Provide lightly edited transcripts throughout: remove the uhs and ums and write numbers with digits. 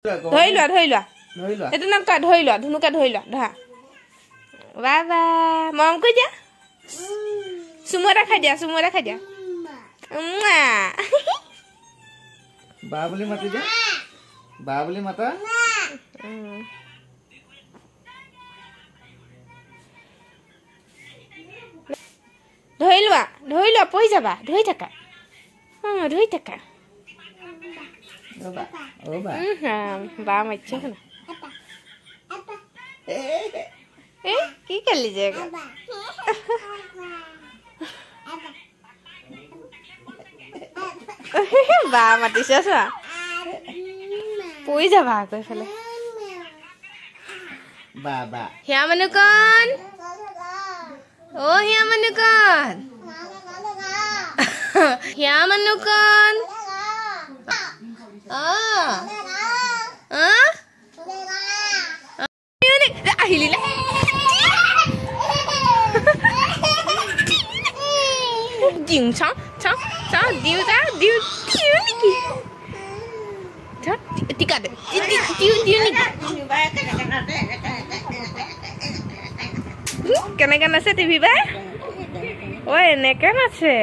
ধৰি লোৱা এইটো নাম কা ধৰি লোৱা ধুনুকা ধৰি লোৱা ধৰা বাবা মৰম কৰি দিয়া চুমু এটা খাই দিয়া বা বুলি মাতি দিয়া বা বুলি মাতা ধৰি লোৱা পৰি যাবা ধৰি থাকা বা মাতিছে শুনা কি খেলি যে বা মাতিছে চোৱা পৰি যাবা আকৌ এইফালে হিয়া মানুকণ হিয়া মানুকণ আহিলি দিওঁ চাওঁ দিওঁ নেকি টিকা দে দিওঁ নেকি কেনেকে নাচে টিভি বাই ঐ এনেকে নাচে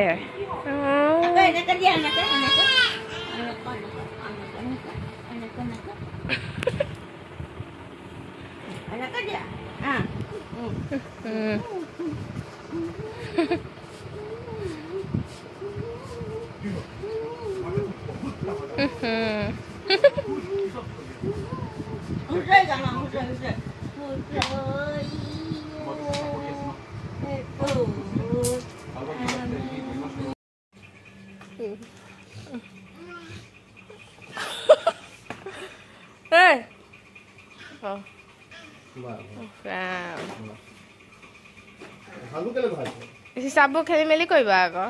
হিচাপবোৰ খেলি মেলি কৰিব আকৌ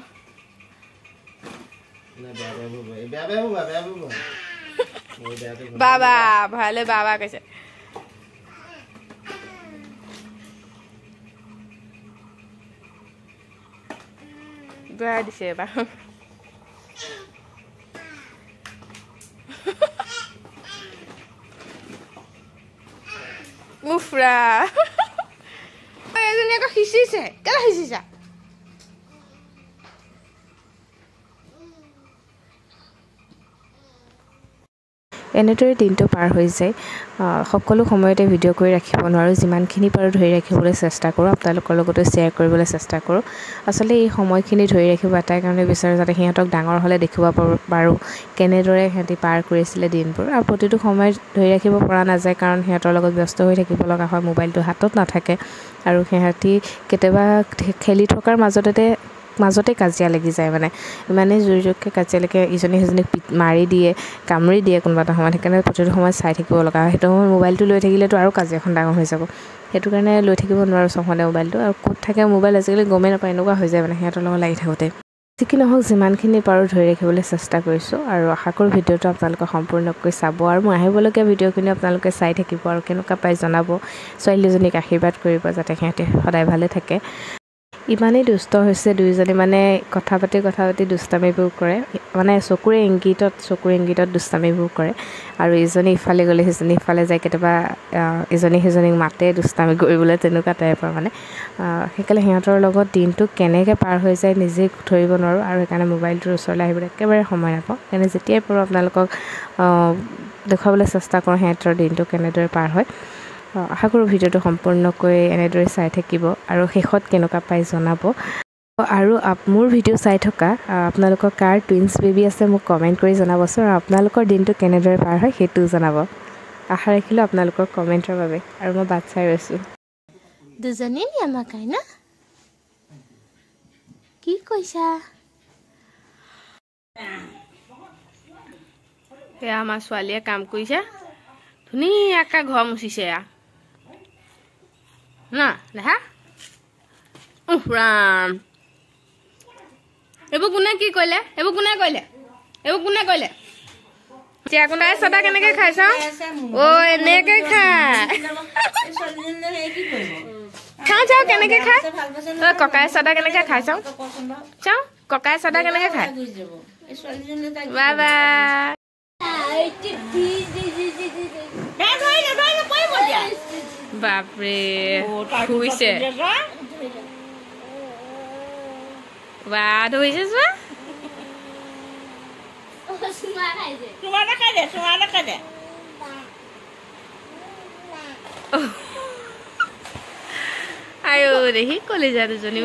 বাবা ভৰালৈ বাবা কৈছে ঘূৰাই দিছে এবাৰ উফৰা এজনী আকৌ সিঁচিছে কেলে সিঁচিছা এনেদৰে দিনটো পাৰ হৈ যায় সকলো সময়তে ভিডিঅ' কৰি ৰাখিব নোৱাৰোঁ যিমানখিনি পাৰোঁ ধৰি ৰাখিবলৈ চেষ্টা কৰোঁ আপোনালোকৰ লগতো শ্বেয়াৰ কৰিবলৈ চেষ্টা কৰোঁ আচলতে এই সময়খিনি ধৰি ৰাখিব এটাই কাৰণে বিচাৰোঁ যাতে সিহঁতক ডাঙৰ হ'লে দেখিব পাৰোঁ কেনেদৰে সিহঁতি পাৰ কৰিছিলে দিনবোৰ আৰু প্ৰতিটো সময় ধৰি ৰাখিব পৰা নাযায় কাৰণ সিহঁতৰ লগত ব্যস্ত হৈ থাকিব লগা হয় মোবাইলটো হাতত নাথাকে আৰু সিহঁতি কেতিয়াবা খেলি থকাৰ মাজতে কাজিয়া লাগি যায় মানে ইমানেই জোৰকৈ কাজিয়া লাগে ইজনী সিজনীক মাৰি দিয়ে কামুৰি দিয়ে কোনোবা এটা সময়ত সেইকাৰণে প্ৰতিটো সময়ত চাই থাকিব লগা হয় সেইটো সময়ত মোবাইলটো লৈ থাকিলেতো আৰু কাজিয়াখন ডাঙৰ হৈ যাব সেইটো কাৰণে লৈ থাকিব নোৱাৰোঁ চবতে মোবাইলটো আৰু ক'ত থাকে মোবাইল আজিকালি গমেই নাপায় এনেকুৱা হৈ যায় মানে সিহঁতৰ লগত লাগি থাকোঁতে যি কি নহওক যিমানখিনি পাৰোঁ ধৰি ৰাখিবলৈ চেষ্টা কৰিছোঁ আৰু আশা কৰোঁ ভিডিঅ'টো আপোনালোকে সম্পূৰ্ণকৈ চাব আৰু মই আহিবলগীয়া ভিডিঅ'খিনি আপোনালোকে চাই থাকিব আৰু কেনেকুৱা পাই জনাব ছোৱালীজনীক আশীৰ্বাদ কৰিব যাতে সিহঁতে সদায় ভালে থাকে ইমানেই দুষ্ট হৈছে দুয়োজনী মানে কথা পাতি দুষ্টামিবোৰ কৰে মানে চকুৰ ইংগিতত দুষ্টামিবোৰ কৰে আৰু ইজনী ইফালে গ'লে সিজনী ইফালে যায় কেতিয়াবা ইজনী সিজনীক মাতে দুষ্টামি কৰিবলৈ তেনেকুৱা টাইপৰ মানে সেইকাৰণে সিহঁতৰ লগত দিনটো কেনেকৈ পাৰ হৈ যায় নিজেই ধৰিব নোৱাৰোঁ আৰু সেইকাৰণে মোবাইলটোৰ ওচৰলৈ আহিবলৈ একেবাৰে সময় নাপাওঁ সেইকাৰণে যেতিয়াই পাৰোঁ আপোনালোকক দেখুৱাবলৈ চেষ্টা কৰোঁ সিহঁতৰ দিনটো কেনেদৰে পাৰ হয় আশা কৰোঁ ভিডিঅ'টো সম্পূৰ্ণকৈ এনেদৰে চাই থাকিব আৰু শেষত কেনেকুৱা পাই জনাব আৰু মোৰ ভিডিঅ' চাই থকা আপোনালোকৰ কাৰ টুইনছ বেবী আছে মোক কমেণ্ট কৰি জনাবচোন আৰু আপোনালোকৰ দিনটো কেনেদৰে পাৰ হয় সেইটোও জনাব আশা ৰাখিলোঁ আপোনালোকৰ কমেণ্টৰ বাবে আৰু মই বাট চাই ৰৈছোঁ দুজনী নি আমাক ন কি কৈছা সেয়া আমাৰ ছোৱালীয়ে কাম কৰিছে ধুনীয়াকৈ ঘৰ মুচিছে না দেখা ৰাম এইবোৰ কোনে কি কৰিলে এইবোৰ কোনে কৰিলে চিয়াকুন্দাই চাদা কেনেকৈ খাই চাওঁ এনেকৈ খায় চাওঁ কেনেকৈ খায় ককাই চাদা কেনেকৈ খাই চাওঁ ককাই চাদা কেনেকৈ খায় বাই বাই বাপৰে শুইছে বা ধৰিছে চোৱা আয়ো দেখি কলিজা দুজনী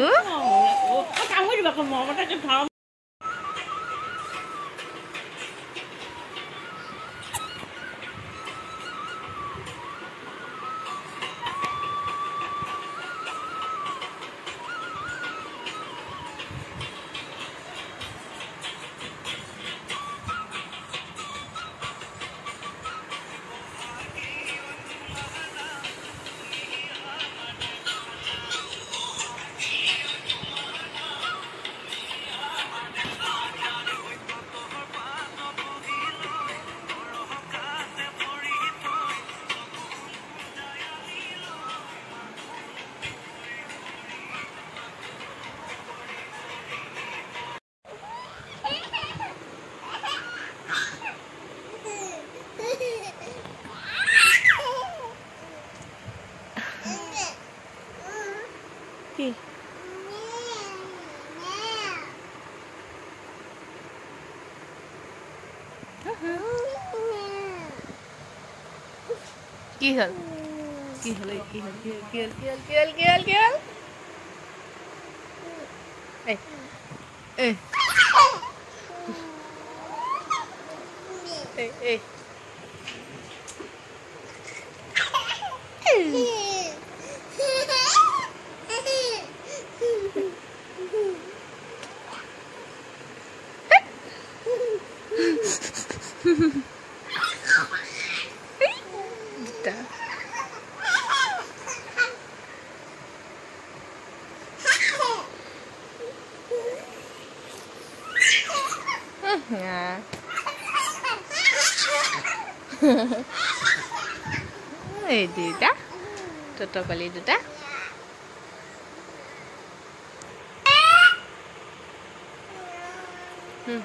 কি হল কি হল কি হল কি হল কি হল কি হল কি হল কি হল কি হল এই এই এই এই দুটা টটকলি দুটা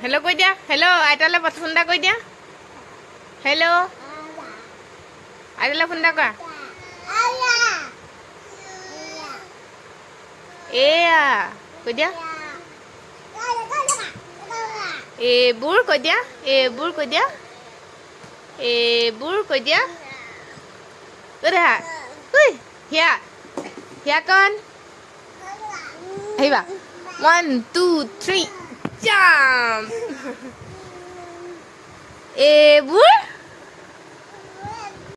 হেল্ল' কৈ দিয়া হেল্ল' আইতালৈ ফোন এটা কৈ দিয়া হেল্ল' আইতালৈ ফোন এটা কৰা এয়া কৈ দিয়া এইবোৰ কৈ দিয়া এইবোৰ কৈ দিয়া এইবোৰ কৈ দিয়া দেখা ঐ হিয়া হিয়া কণ আহিবা 1 2 3 জাম্প এইবোৰ